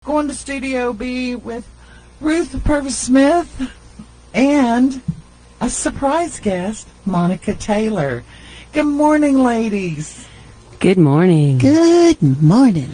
Going to Studio B with Ruth Purvis-Smith and a surprise guest, Monica Taylor. Good morning, ladies. Good morning. Good morning.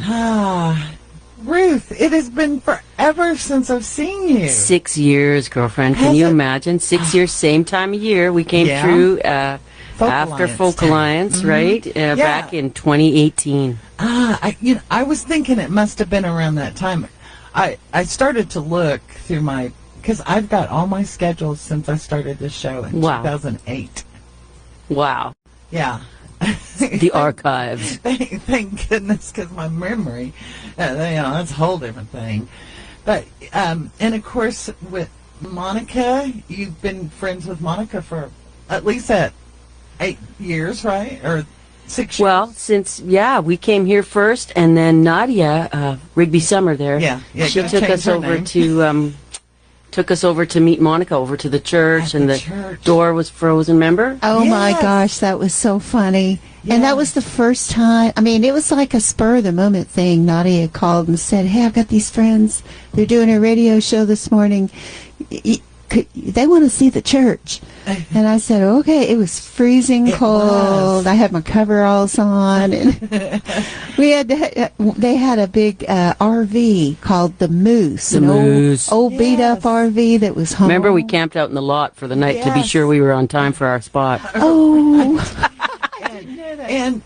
Ruth, it has been forever since I've seen you. 6 years, girlfriend. Can you imagine? 6 years, same time of year. We came through after Folk Alliance, right? Back in 2018. I was thinking it must have been around that time. I started to look through because I've got all my schedules since I started this show in 2008. Wow. Yeah. The archives. Thank goodness, because my memory, that's a whole different thing. But, and of course, with Monica, you've been friends with Monica for at least 8 years, right? Or 6 years? Well, we came here first, and then Nadia, Rigby Summer there, she took us over to meet Monica over to the church, and the door was frozen, remember? Oh, my gosh, that was so funny. Yeah. And that was the first time. I mean, it was like a spur-of-the-moment thing. Nadia called and said, hey, I've got these friends. They're doing a radio show this morning. They want to see the church. And I said, okay. It was freezing cold. I had my coveralls on. And they had a big RV called the Moose. Old beat-up RV that was home. Remember, we camped out in the lot for the night to be sure we were on time for our spot. Oh. And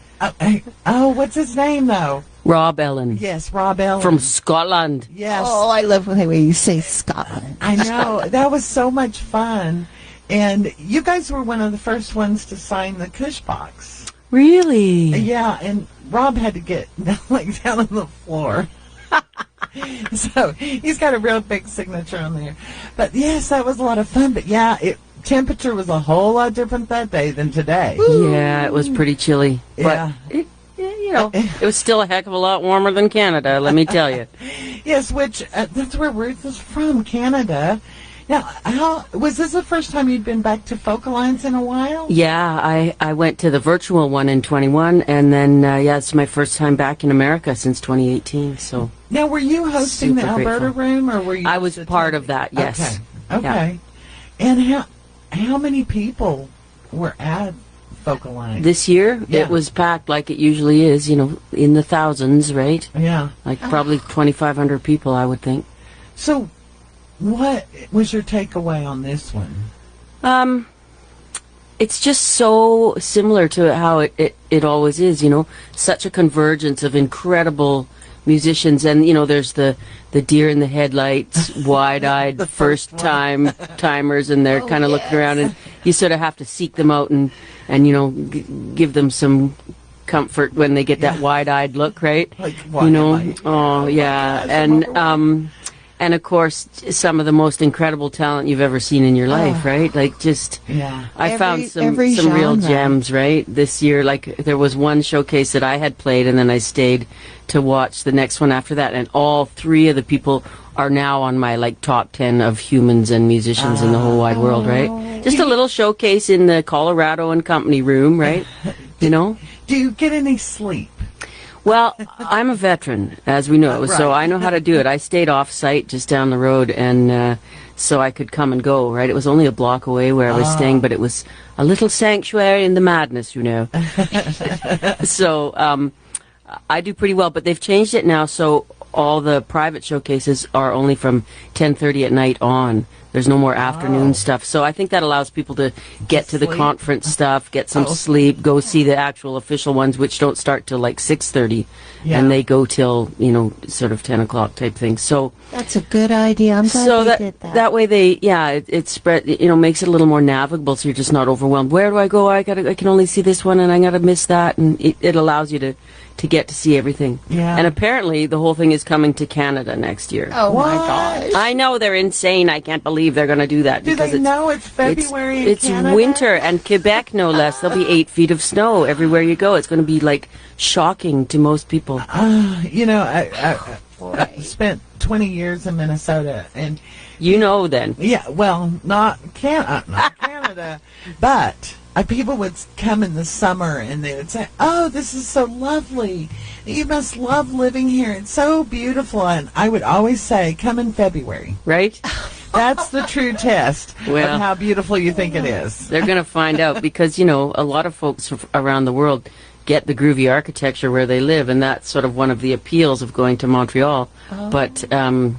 what's his name, though? Rob Ellen. Yes, Rob Ellen. From Scotland. Yes. Oh, I love the way you say Scotland. I know. That was so much fun. And you guys were one of the first ones to sign the KUSH box. Really? Yeah, and Rob had to get down on the floor. So he's got a real big signature on there. But yes, that was a lot of fun. But yeah, temperature was a whole lot different that day than today. Yeah, it was pretty chilly. Yeah. But it was still a heck of a lot warmer than Canada, let me tell you. Yes, which that's where Ruth is from, Canada. Now, was this the first time you'd been back to Folk Alliance in a while? Yeah, I went to the virtual one in 21, and then, it's my first time back in America since 2018, so. Now, were you hosting the Alberta grateful. room, or were you? I was part of that, yes. Okay. Yeah. And how many people were at Folk Alliance? This year, it was packed like it usually is, in the thousands, right? Yeah. Like probably 2,500 people, I would think. So, what was your takeaway on this one? It's just so similar to how it always is, such a convergence of incredible musicians, and there's the deer in the headlights, wide-eyed first-timers, and they're kind of looking around, and you sort of have to seek them out and give them some comfort when they get that wide-eyed look, right? Oh yeah, and of course, some of the most incredible talent you've ever seen in your life, right? Like I found some real gems, right? This year, like there was one showcase that I had played, and then I stayed to watch the next one after that, and all three of the people are now on my top 10 of humans and musicians in the whole wide world, right? Just a little showcase in the Colorado and Company room, right? Do you get any sleep? Well, I'm a veteran, as we know, so I know how to do it. I stayed off-site just down the road, and so I could come and go, right? It was only a block away where I was staying, but it was a little sanctuary in the madness, So I do pretty well, but they've changed it now, so all the private showcases are only from 10:30 at night on. There's no more afternoon stuff. So I think that allows people to get to the conference stuff, get some sleep, go see the actual official ones, which don't start till 6:30. And they go till, sort of 10 o'clock type thing. So that's a good idea. I'm glad they did that. That way it spread, makes it a little more navigable, so you're just not overwhelmed. Where do I go? I can only see this one, and I gotta miss that. And it allows you to get to see everything. Yeah. And apparently the whole thing is coming to Canada next year. Oh, my gosh. I know, they're insane. I can't believe they're going to do that. Do they know it's February in Canada? It's winter, and Quebec, no less. There'll be 8 feet of snow everywhere you go. It's going to be, shocking to most people. I spent 20 years in Minnesota, and... then. Yeah, well, not Canada, but people would come in the summer and they would say, "Oh, this is so lovely. You must love living here. It's so beautiful." And I would always say, "Come in February." Right? That's the true test Well, of how beautiful you think it is. They're going to find out because, a lot of folks around the world get the groovy architecture where they live, and that's sort of one of the appeals of going to Montreal. But, it'll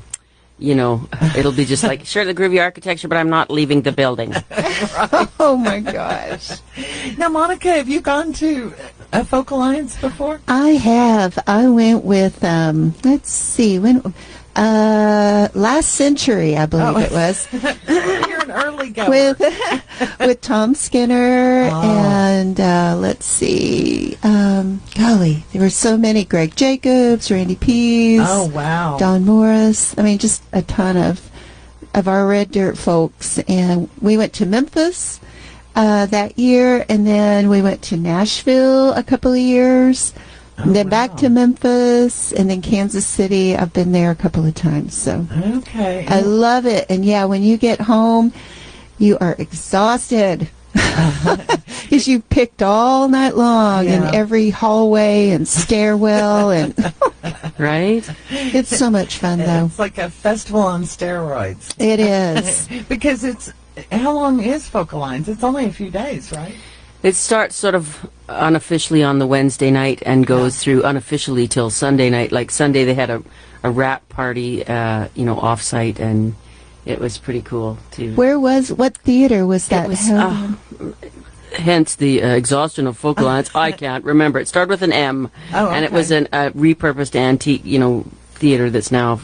be just like, sure, the groovy architecture, but I'm not leaving the building. Oh my gosh. Now, Monica, have you gone to a Folk Alliance before? I have. I went with, let's see, last century, I believe it was. You're an early goer. with Tom Skinner and let's see, golly, there were so many. Greg Jacobs, Randy Pease. Oh, wow. Don Morris. I mean, just a ton of our Red Dirt folks. And we went to Memphis that year, and then we went to Nashville a couple of years. And then back to Memphis, and then Kansas City. I've been there a couple of times, so okay. I love it. And yeah, when you get home, you are exhausted because you picked all night long in every hallway and stairwell, and Right? it's so much fun, though. It's like a festival on steroids. It is. Because how long is Folk Alliance? It's only a few days, right? It starts sort of unofficially on the Wednesday night and goes through unofficially till Sunday night. Like Sunday, they had a rap party, off-site, and it was pretty cool too. What theater was that? It was, hence the exhaustion of Folk Alliance. I can't remember. It started with an M, and it was a repurposed antique, theater that's now,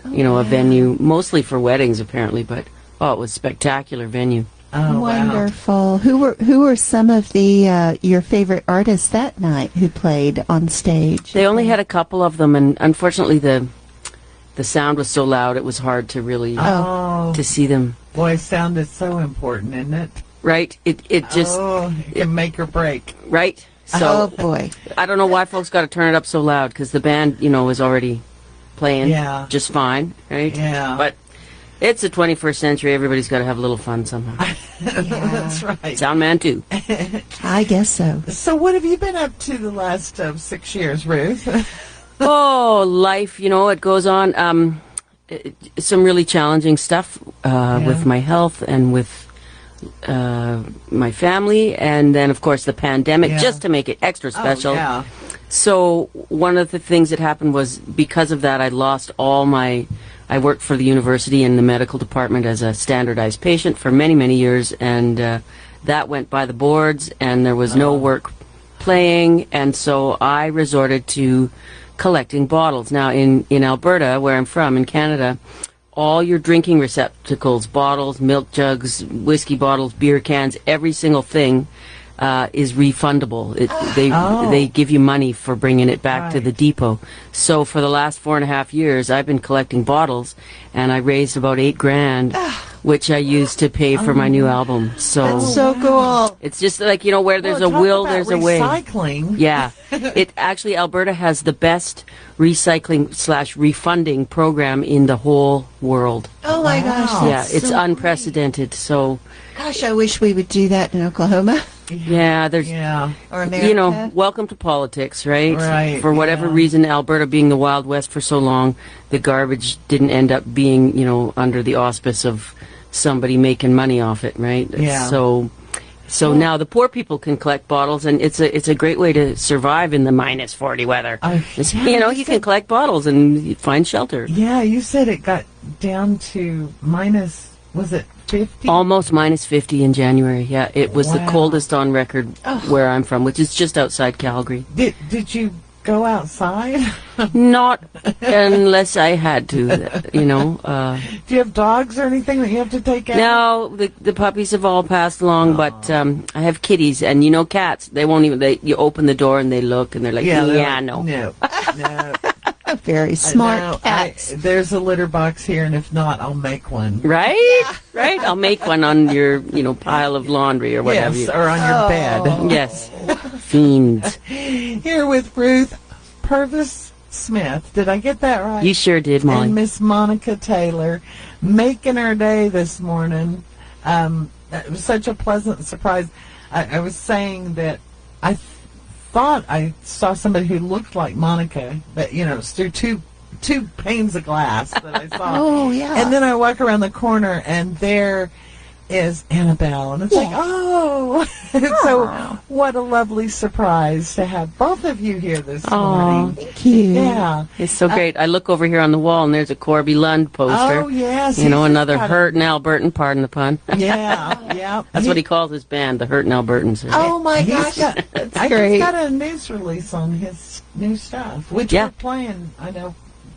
a venue mostly for weddings apparently. But it was a spectacular venue. Oh, wonderful. Wow. Who were some of the your favorite artists that night who played on stage? They only had a couple of them, and unfortunately the sound was so loud it was hard to really to see them. Boy, sound is so important, isn't it? Right? It just it can make or break. Right? So oh boy. I don't know why folks got to turn it up so loud, because the band, was already playing just fine, right? Yeah. But it's the 21st century. Everybody's got to have a little fun somehow. That's right. Sound man too. I guess so. So what have you been up to the last 6 years, Ruth? Life, it goes on. Some really challenging stuff with my health and with my family, and then, of course, the pandemic, just to make it extra special. Oh, yeah. So one of the things that happened was, because of that, I lost all my... I worked for the university in the medical department as a standardized patient for many, many years, and that went by the boards, and there was no work playing, and so I resorted to collecting bottles. Now, in Alberta, where I'm from, in Canada, all your drinking receptacles, bottles, milk jugs, whiskey bottles, beer cans, every single thing is refundable. They give you money for bringing it back to the depot. So for the last 4.5 years, I've been collecting bottles, and I raised about $8,000, which I used to pay for my new album. So that's so cool. it's just like, where there's a will, there's a way. Recycling. Yeah. Actually, Alberta has the best recycling/refunding program in the whole world. Oh my gosh. Yeah, it's so unprecedented. So, gosh, I wish we would do that in Oklahoma. Yeah, there's, or America. Welcome to politics, right? Right. For whatever reason, Alberta being the Wild West for so long, the garbage didn't end up being, under the auspice of somebody making money off it, right? Yeah. So now the poor people can collect bottles, and it's a great way to survive in the -40 weather. You can collect bottles and find shelter. Yeah, you said it got down to minus, was it 50? Almost -50 in January. Yeah, it was the coldest on record where I'm from, which is just outside Calgary. Did you go outside? Not unless I had to, Do you have dogs or anything that you have to take out? No, the puppies have all passed along, but I have kitties, and cats. They won't even. You open the door and they look, and they're like, no. No. Very smart cats. There's a litter box here, and if not, I'll make one. Right? Right? I'll make one on your, pile of laundry or whatever. Yes, or on your bed. Yes. Fiends. Here with Ruth Purvis Smith. Did I get that right? You sure did, Molly. And Miss Monica Taylor, making her day this morning. It was such a pleasant surprise. I was saying that I thought I saw somebody who looked like Monica, but it's through two panes of glass that I saw. Oh, yeah. And then I walk around the corner, and there is Annabelle, and it's like, oh. So what a lovely surprise to have both of you here this morning. Thank you. Yeah. It's so great. I look over here on the wall, and there's a Corby Lund poster. Oh, yes. Another Hurt and Albertan, pardon the pun. Yeah. That's what he calls his band, the Hurt and Albertans. Oh, my gosh. That's great. He's got a news release on his new stuff, which we're playing,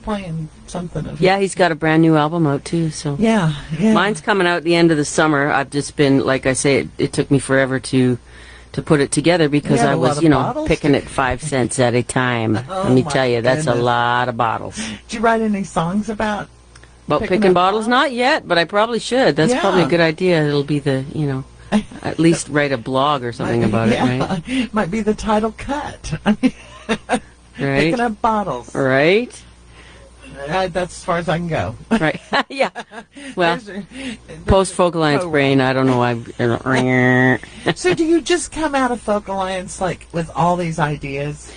playing something of it. Yeah, he's got a brand new album out, too. So Yeah. Mine's coming out at the end of the summer. I've just been, like I say, it took me forever to put it together because I was, picking it 5 cents at a time. Let me tell you, that's a lot of bottles. Did you write any songs about picking bottles? Not yet, but I probably should. That's probably a good idea. It'll be the, at least write a blog or something about it, right? Might be the title cut. Right. Picking up bottles. Right. That's as far as I can go. Right. Yeah. Well, post-Folk Alliance brain, I don't know why. So do you just come out of Folk Alliance with all these ideas?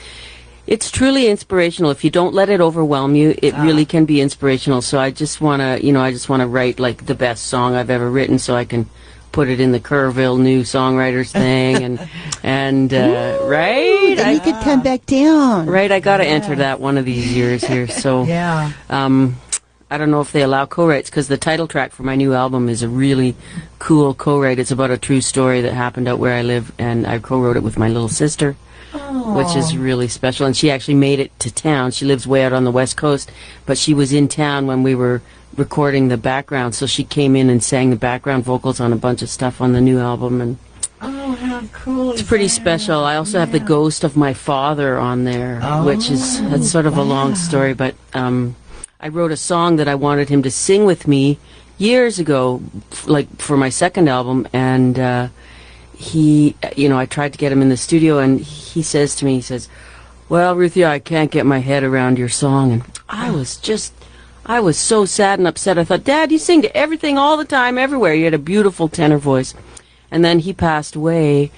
It's truly inspirational. If you don't let it overwhelm you, it really can be inspirational. So I just want to, write the best song I've ever written so I can put it in the Kerrville New Songwriters thing and right? And you could come back down. Right, I got to enter that one of these years here. So yeah. I don't know if they allow co-writes because the title track for my new album is a really cool co-write. It's about a true story that happened out where I live, and I co-wrote it with my little sister, which is really special. And she actually made it to town. She lives way out on the West Coast, but she was in town when we were recording the background, so she came in and sang the background vocals on a bunch of stuff on the new album, and how cool! It's pretty special. I also have the ghost of my father on there, which is that's sort of a long story, but I wrote a song that I wanted him to sing with me years ago, for my second album, and he, I tried to get him in the studio, and he says to me, well, Ruthie, I can't get my head around your song, and I was so sad and upset. I thought, Dad, you sing to everything all the time, everywhere. You had a beautiful tenor voice. And then he passed away,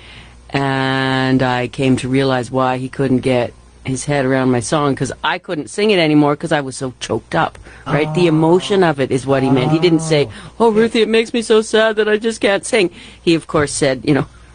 and I came to realize why he couldn't get his head around my song, because I couldn't sing it anymore because I was so choked up, right? The emotion of it is what he meant. He didn't say, oh, Ruthie, it makes me so sad that I just can't sing. He, of course, said,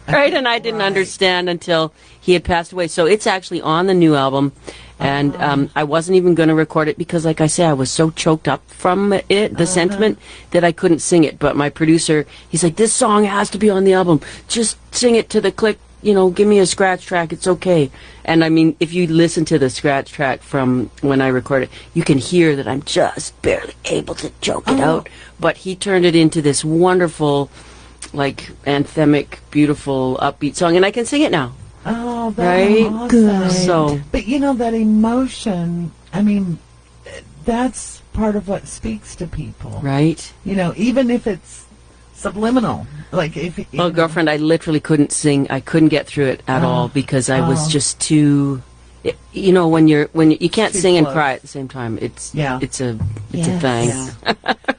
right? And I didn't understand until he had passed away. So it's actually on the new album. And I wasn't even going to record it because, like I say, I was so choked up from it, the sentiment, that I couldn't sing it. But my producer, he's like, this song has to be on the album. Just sing it to the click, give me a scratch track. It's okay. And, I mean, if you listen to the scratch track from when I record it, you can hear that I'm just barely able to choke it out. But he turned it into this wonderful, anthemic, beautiful, upbeat song. And I can sing it now. Oh, that's right? Awesome. Good. So, but that emotion, I mean, that's part of what speaks to people. right? Even if it's subliminal. Well, girlfriend, I literally couldn't sing. I couldn't get through it at all because I was just too. When you can't Too sing and close. cry at the same time. It's a thing. Yes. Yeah.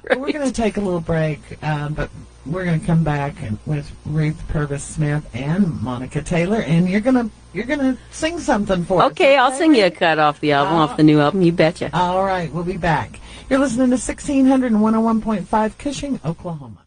Well, we're going to take a little break, but we're going to come back with Ruth Purvis Smith and Monica Taylor, and you're gonna sing something for us. Okay, I'll sing you a cut off the album, off the new album. You betcha. All right, we'll be back. You're listening to 1600 and 101.5 Cushing, Oklahoma.